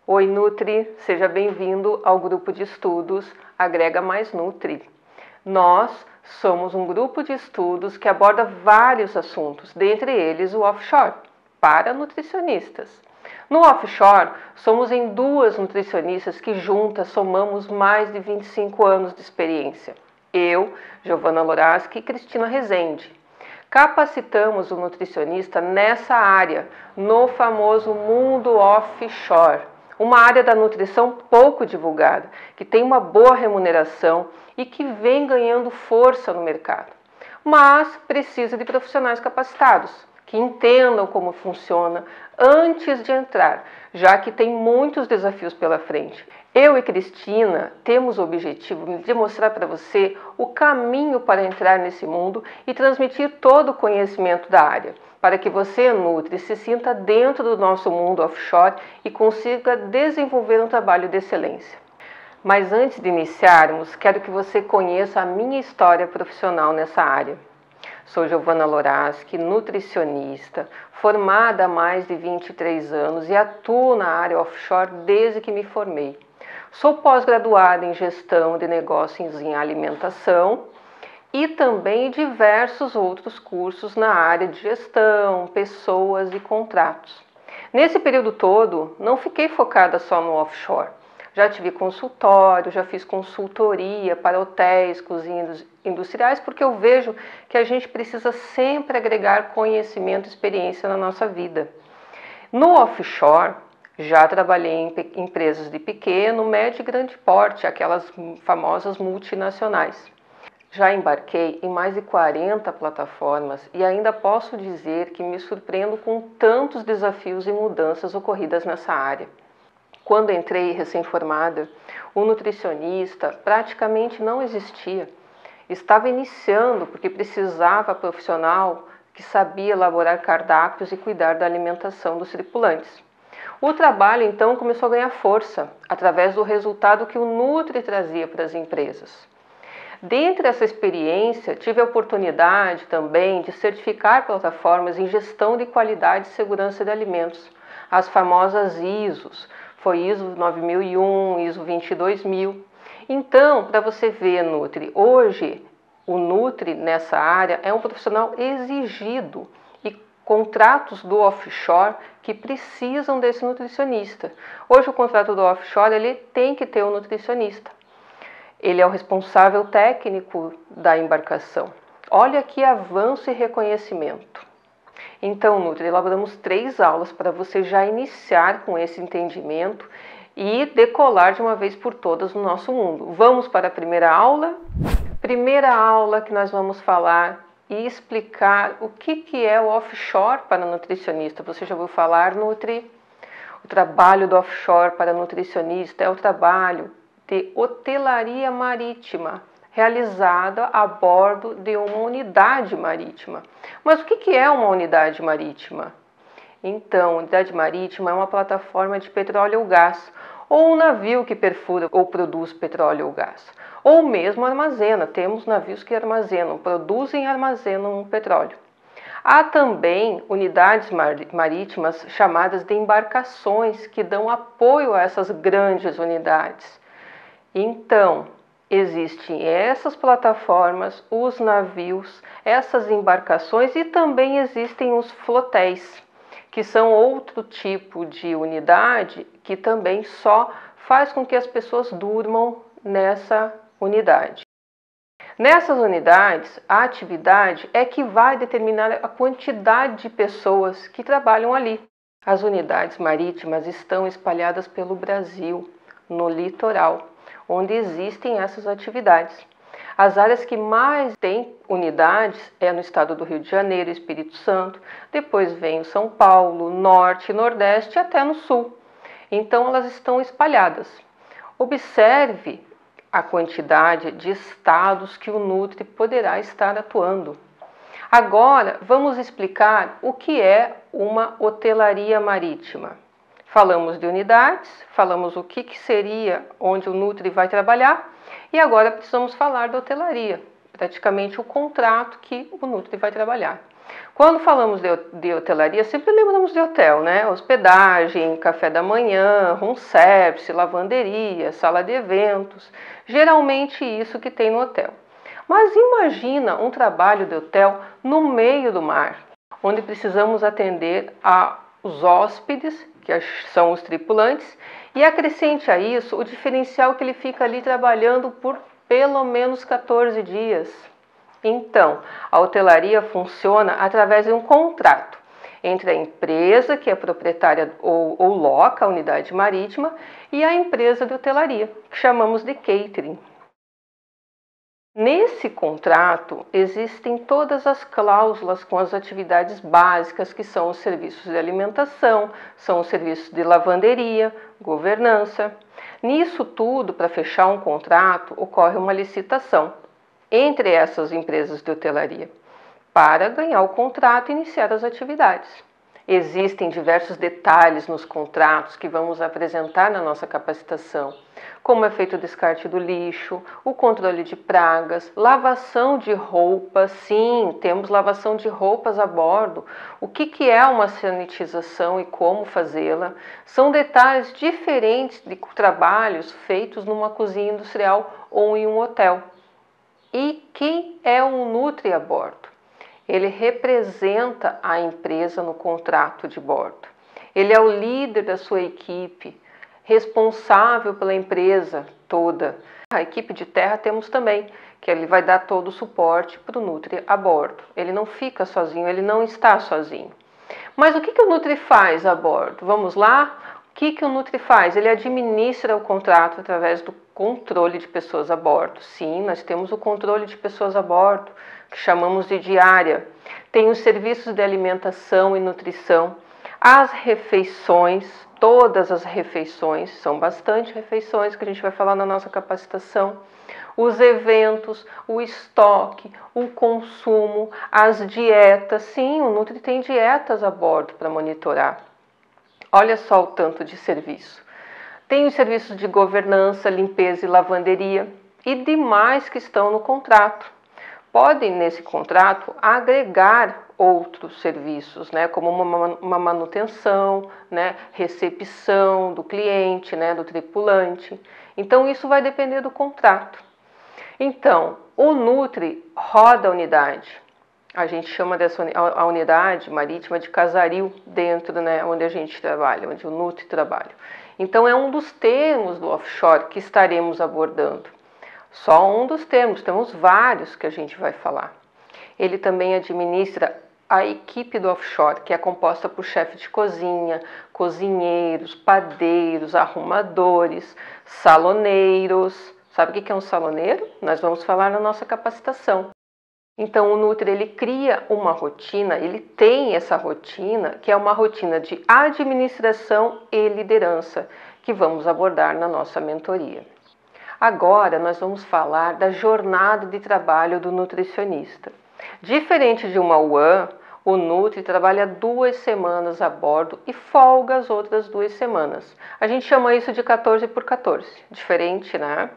Oi Nutri, seja bem-vindo ao grupo de estudos Agrega Mais Nutri. Nós somos um grupo de estudos que aborda vários assuntos, dentre eles o offshore, para nutricionistas. No offshore, somos em duas nutricionistas que juntas somamos mais de 25 anos de experiência. Eu, Giovana Loraski e Cristina Rezende. Capacitamos o nutricionista nessa área, no famoso mundo offshore, uma área da nutrição pouco divulgada, que tem uma boa remuneração e que vem ganhando força no mercado, mas precisa de profissionais capacitados, que entendam como funciona antes de entrar, já que tem muitos desafios pela frente. Eu e Cristina temos o objetivo de mostrar para você o caminho para entrar nesse mundo e transmitir todo o conhecimento da área, para que você, Nutri, se sinta dentro do nosso mundo offshore e consiga desenvolver um trabalho de excelência. Mas antes de iniciarmos, quero que você conheça a minha história profissional nessa área. Sou Giovana Loraski, nutricionista, formada há mais de 23 anos e atuo na área offshore desde que me formei. Sou pós-graduada em gestão de negócios em alimentação e também diversos outros cursos na área de gestão, pessoas e contratos. Nesse período todo, não fiquei focada só no offshore. Já tive consultório, já fiz consultoria para hotéis, cozinhas industriais, porque eu vejo que a gente precisa sempre agregar conhecimento e experiência na nossa vida. No offshore, já trabalhei em empresas de pequeno, médio e grande porte, aquelas famosas multinacionais. Já embarquei em mais de 40 plataformas e ainda posso dizer que me surpreendo com tantos desafios e mudanças ocorridas nessa área. Quando entrei recém-formada, o nutricionista praticamente não existia. Estava iniciando porque precisava profissional que sabia elaborar cardápios e cuidar da alimentação dos tripulantes. O trabalho então começou a ganhar força através do resultado que o Nutri trazia para as empresas. Dentre essa experiência, tive a oportunidade também de certificar plataformas em gestão de qualidade e segurança de alimentos, as famosas ISOs. Foi ISO 9001, ISO 22000. Então, para você ver, Nutri, hoje o Nutri nessa área é um profissional exigido e contratos do offshore que precisam desse nutricionista. Hoje o contrato do offshore ele tem que ter um nutricionista. Ele é o responsável técnico da embarcação. Olha que avanço e reconhecimento. Então, Nutri, elaboramos 3 aulas para você já iniciar com esse entendimento e decolar de uma vez por todas no nosso mundo. Vamos para a primeira aula? Primeira aula que nós vamos falar e explicar o que é o offshore para nutricionista. Você já ouviu falar, Nutri? O trabalho do offshore para nutricionista é o trabalho de hotelaria marítima, realizada a bordo de uma unidade marítima. Mas o que é uma unidade marítima? Então, unidade marítima é uma plataforma de petróleo ou gás, ou um navio que perfura ou produz petróleo ou gás, ou mesmo armazena. Temos navios que armazenam, produzem e armazenam petróleo. Há também unidades marítimas chamadas de embarcações que dão apoio a essas grandes unidades. Então, existem essas plataformas, os navios, essas embarcações e também existem os flotéis, que são outro tipo de unidade que também só faz com que as pessoas durmam nessa unidade. Nessas unidades, a atividade é que vai determinar a quantidade de pessoas que trabalham ali. As unidades marítimas estão espalhadas pelo Brasil, no litoral, onde existem essas atividades. As áreas que mais têm unidades é no estado do Rio de Janeiro, Espírito Santo, depois vem o São Paulo, Norte, Nordeste e até no Sul. Então elas estão espalhadas. Observe a quantidade de estados que o Nutri poderá estar atuando. Agora vamos explicar o que é uma hotelaria marítima. Falamos de unidades, falamos o que seria onde o Nutri vai trabalhar e agora precisamos falar da hotelaria, praticamente o contrato que o Nutri vai trabalhar. Quando falamos de hotelaria, sempre lembramos de hotel, né? Hospedagem, café da manhã, room service, lavanderia, sala de eventos. Geralmente isso que tem no hotel. Mas imagina um trabalho de hotel no meio do mar, onde precisamos atender aos hóspedes, que são os tripulantes, e acrescente a isso o diferencial que ele fica ali trabalhando por pelo menos 14 dias. Então, a hotelaria funciona através de um contrato entre a empresa, que é proprietária ou loca a unidade marítima, e a empresa de hotelaria, que chamamos de catering. Nesse contrato existem todas as cláusulas com as atividades básicas, que são os serviços de alimentação, são os serviços de lavanderia, governança. Nisso tudo, para fechar um contrato, ocorre uma licitação entre essas empresas de hotelaria para ganhar o contrato e iniciar as atividades. Existem diversos detalhes nos contratos que vamos apresentar na nossa capacitação, como é feito o descarte do lixo, o controle de pragas, lavação de roupas. Sim, temos lavação de roupas a bordo. O que é uma sanitização e como fazê-la? São detalhes diferentes de trabalhos feitos numa cozinha industrial ou em um hotel. E quem é um Nutri a bordo? Ele representa a empresa no contrato de bordo. Ele é o líder da sua equipe, responsável pela empresa toda. A equipe de terra temos também, que ele vai dar todo o suporte para o Nutri a bordo. Ele não fica sozinho, ele não está sozinho. Mas o que o Nutri faz a bordo? Vamos lá? O que o Nutri faz? Ele administra o contrato através do controle de pessoas a bordo. Sim, nós temos o controle de pessoas a bordo, que chamamos de diária. Tem os serviços de alimentação e nutrição, as refeições, todas as refeições, são bastante refeições que a gente vai falar na nossa capacitação, os eventos, o estoque, o consumo, as dietas. Sim, o Nutri tem dietas a bordo para monitorar. Olha só o tanto de serviço. Tem os serviços de governança, limpeza e lavanderia e demais que estão no contrato. Podem, nesse contrato, agregar outros serviços, né, como uma manutenção, né, recepção do cliente, né, do tripulante. Então, isso vai depender do contrato. Então, o Nutri roda a unidade. A gente chama a unidade marítima de casaril dentro, né, onde a gente trabalha, onde o Nutri trabalha. Então, é um dos termos do offshore que estaremos abordando. Só um dos termos, temos vários que a gente vai falar. Ele também administra a equipe do offshore, que é composta por chefe de cozinha, cozinheiros, padeiros, arrumadores, saloneiros. Sabe o que é um saloneiro? Nós vamos falar na nossa capacitação. Então, o Nutri, ele cria uma rotina, ele tem essa rotina, que é uma rotina de administração e liderança, que vamos abordar na nossa mentoria. Agora, nós vamos falar da jornada de trabalho do nutricionista. Diferente de uma UAN, o Nutri trabalha 2 semanas a bordo e folga as outras 2 semanas. A gente chama isso de 14 por 14, diferente, né?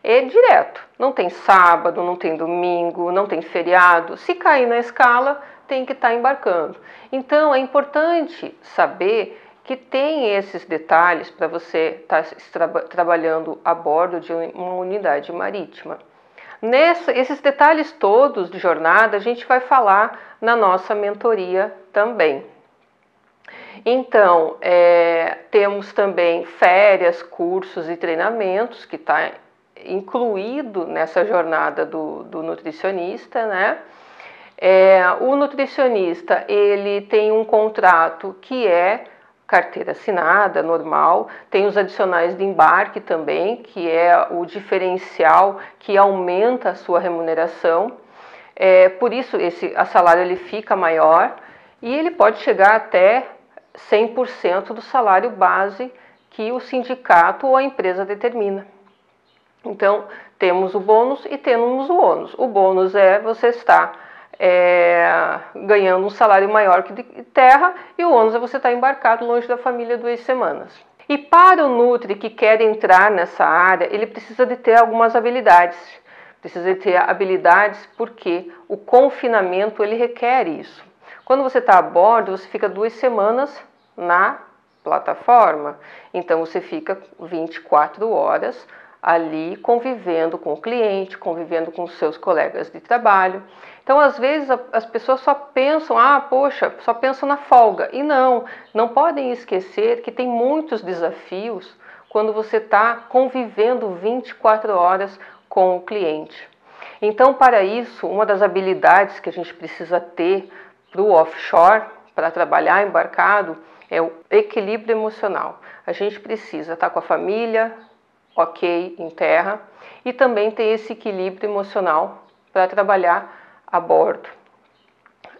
É direto, não tem sábado, não tem domingo, não tem feriado. Se cair na escala, tem que estar embarcando. Então, é importante saber que tem esses detalhes para você estar trabalhando a bordo de uma unidade marítima. Esses detalhes todos de jornada a gente vai falar na nossa mentoria também. Então, temos também férias, cursos e treinamentos que está incluído nessa jornada do nutricionista, né? O nutricionista, ele tem um contrato que é carteira assinada, normal, tem os adicionais de embarque também, que é o diferencial que aumenta a sua remuneração. Por isso, a salário ele fica maior e ele pode chegar até 100% do salário base que o sindicato ou a empresa determina. Então, temos o bônus e temos o ônus. O bônus é você estar ganhando um salário maior que de terra, e o ônus é você estar embarcado longe da família 2 semanas. E para o Nutri que quer entrar nessa área, ele precisa de ter algumas habilidades. precisa ter habilidades porque o confinamento ele requer isso. Quando você está a bordo, você fica 2 semanas na plataforma, então você fica 24 horas ali convivendo com o cliente, convivendo com os seus colegas de trabalho. Então, às vezes, as pessoas só pensam, poxa, só pensam na folga. E não podem esquecer que tem muitos desafios quando você está convivendo 24 horas com o cliente. Então, para isso, uma das habilidades que a gente precisa ter para o offshore, para trabalhar embarcado, é o equilíbrio emocional. A gente precisa estar com a família, ok, em terra, e também ter esse equilíbrio emocional para trabalhar a bordo.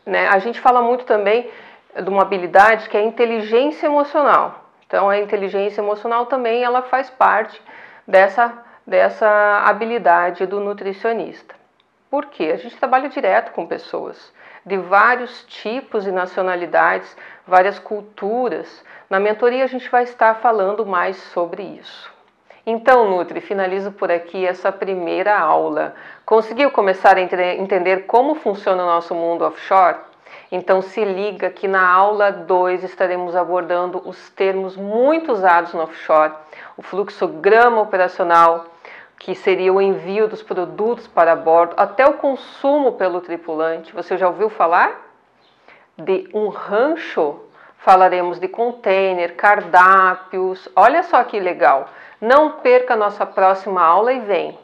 Né? A gente fala muito também de uma habilidade que é a inteligência emocional. Então, a inteligência emocional também ela faz parte dessa habilidade do nutricionista. Por quê? A gente trabalha direto com pessoas de vários tipos e nacionalidades, várias culturas. Na mentoria a gente vai estar falando mais sobre isso. Então, Nutri, finalizo por aqui essa primeira aula. Conseguiu começar a entender como funciona o nosso mundo offshore? Então se liga que na aula 2 estaremos abordando os termos muito usados no offshore, o fluxograma operacional, que seria o envio dos produtos para bordo, até o consumo pelo tripulante. Você já ouviu falar de um rancho? Falaremos de container, cardápios. Olha só que legal! Não perca a nossa próxima aula e vem!